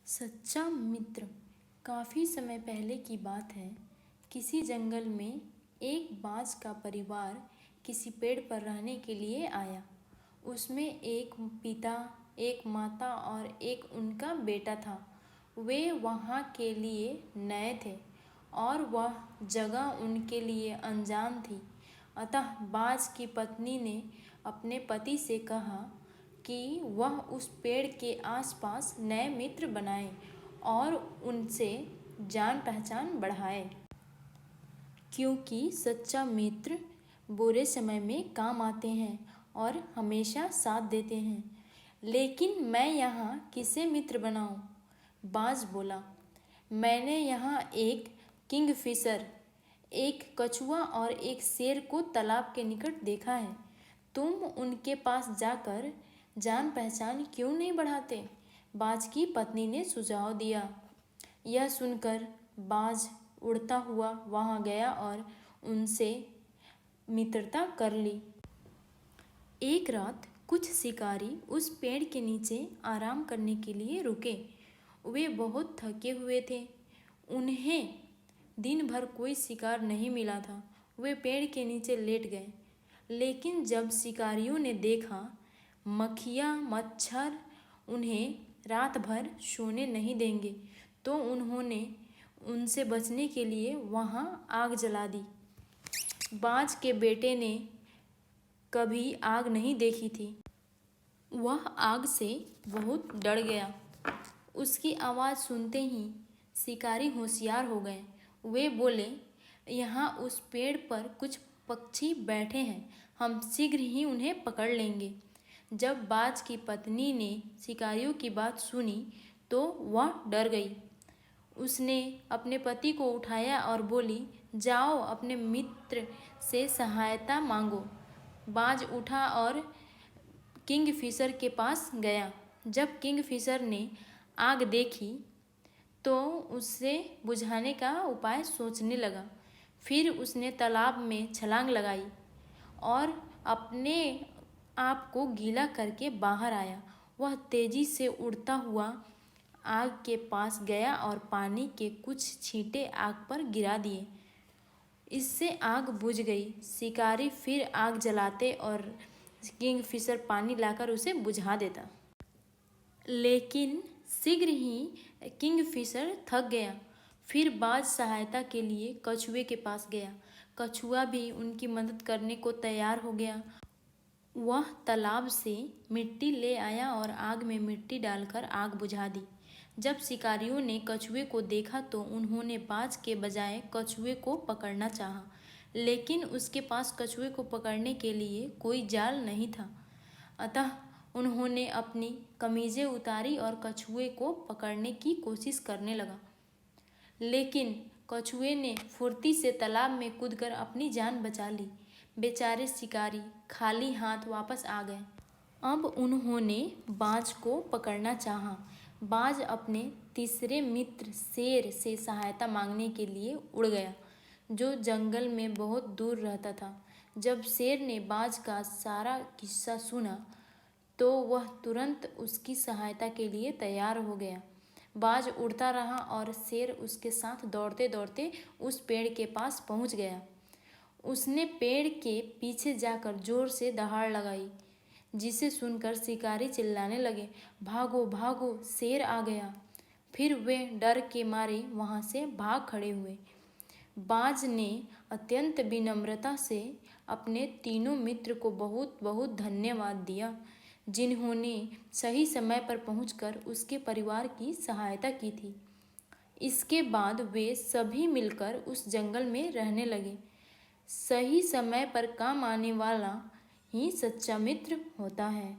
सच्चा मित्र। काफ़ी समय पहले की बात है। किसी जंगल में एक बाज का परिवार किसी पेड़ पर रहने के लिए आया। उसमें एक पिता, एक माता और एक उनका बेटा था। वे वहाँ के लिए नए थे और वह जगह उनके लिए अनजान थी। अतः बाज की पत्नी ने अपने पति से कहा कि वह उस पेड़ के आसपास नए मित्र बनाए और उनसे जान पहचान बढ़ाए, क्योंकि सच्चा मित्र बुरे समय में काम आते हैं और हमेशा साथ देते हैं। लेकिन मैं यहाँ किसे मित्र बनाऊँ? बाज बोला। मैंने यहाँ एक किंगफिशर, एक कछुआ और एक शेर को तालाब के निकट देखा है। तुम उनके पास जाकर जान पहचान क्यों नहीं बढ़ाते? बाज की पत्नी ने सुझाव दिया। यह सुनकर बाज उड़ता हुआ वहाँ गया और उनसे मित्रता कर ली। एक रात कुछ शिकारी उस पेड़ के नीचे आराम करने के लिए रुके। वे बहुत थके हुए थे। उन्हें दिन भर कोई शिकार नहीं मिला था। वे पेड़ के नीचे लेट गए। लेकिन जब शिकारियों ने देखा मक्खियाँ, मच्छर उन्हें रात भर सोने नहीं देंगे, तो उन्होंने उनसे बचने के लिए वहाँ आग जला दी। बाज के बेटे ने कभी आग नहीं देखी थी। वह आग से बहुत डर गया। उसकी आवाज़ सुनते ही शिकारी होशियार हो गए। वे बोले, यहाँ उस पेड़ पर कुछ पक्षी बैठे हैं, हम शीघ्र ही उन्हें पकड़ लेंगे। जब बाज की पत्नी ने शिकारियों की बात सुनी तो वह डर गई। उसने अपने पति को उठाया और बोली, जाओ अपने मित्र से सहायता मांगो। बाज उठा और किंगफिशर के पास गया। जब किंगफिशर ने आग देखी तो उसे बुझाने का उपाय सोचने लगा। फिर उसने तालाब में छलांग लगाई और अपने आप को गीला करके बाहर आया। वह तेजी से उड़ता हुआ आग के पास गया और पानी के कुछ छींटे आग पर गिरा दिए। इससे आग बुझ गई। शिकारी फिर आग जलाते और किंगफिशर पानी लाकर उसे बुझा देता। लेकिन शीघ्र ही किंगफिशर थक गया। फिर बाज सहायता के लिए कछुए के पास गया। कछुआ भी उनकी मदद करने को तैयार हो गया। वह तालाब से मिट्टी ले आया और आग में मिट्टी डालकर आग बुझा दी। जब शिकारियों ने कछुए को देखा तो उन्होंने बाज के बजाय कछुए को पकड़ना चाहा, लेकिन उसके पास कछुए को पकड़ने के लिए कोई जाल नहीं था। अतः उन्होंने अपनी कमीजें उतारी और कछुए को पकड़ने की कोशिश करने लगा। लेकिन कछुए ने फुर्ती से तालाब में कूदकर अपनी जान बचा ली। बेचारे शिकारी खाली हाथ वापस आ गए। अब उन्होंने बाज को पकड़ना चाहा। बाज अपने तीसरे मित्र शेर से सहायता मांगने के लिए उड़ गया, जो जंगल में बहुत दूर रहता था। जब शेर ने बाज का सारा किस्सा सुना तो वह तुरंत उसकी सहायता के लिए तैयार हो गया। बाज उड़ता रहा और शेर उसके साथ दौड़ते दौड़ते उस पेड़ के पास पहुंच गया। उसने पेड़ के पीछे जाकर जोर से दहाड़ लगाई, जिसे सुनकर शिकारी चिल्लाने लगे, भागो भागो, शेर आ गया। फिर वे डर के मारे वहाँ से भाग खड़े हुए। बाज ने अत्यंत विनम्रता से अपने तीनों मित्र को बहुत बहुत धन्यवाद दिया, जिन्होंने सही समय पर पहुंचकर उसके परिवार की सहायता की थी। इसके बाद वे सभी मिलकर उस जंगल में रहने लगे। सही समय पर काम आने वाला ही सच्चा मित्र होता है।